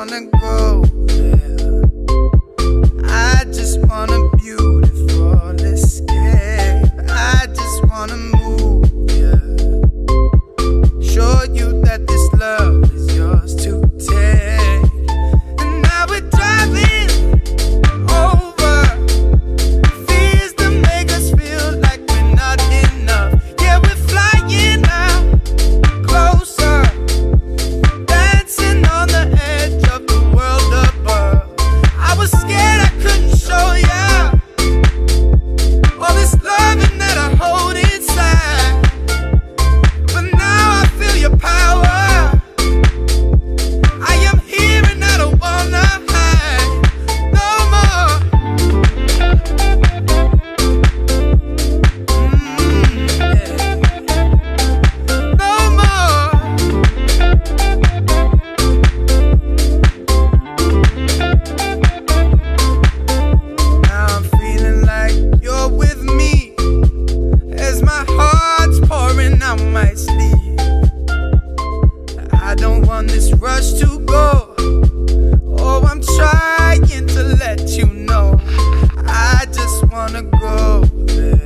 wanna go there. I just want a beautiful escape. I just wanna move, yeah. Show you that this love is yours to take. And now we're driving over fears that make us feel like we're not enough. Yeah, we're flying out closer, dancing on the edge of the world above. I was scared I couldn't show ya all this loving that I hold inside, but now I feel your power. I am here and I don't wanna hide no more. No more. Now I'm feeling like you're with me as my heart's pouring out my sleeve. I don't want this rush to go. Oh, I'm trying to let you know I just wanna go there.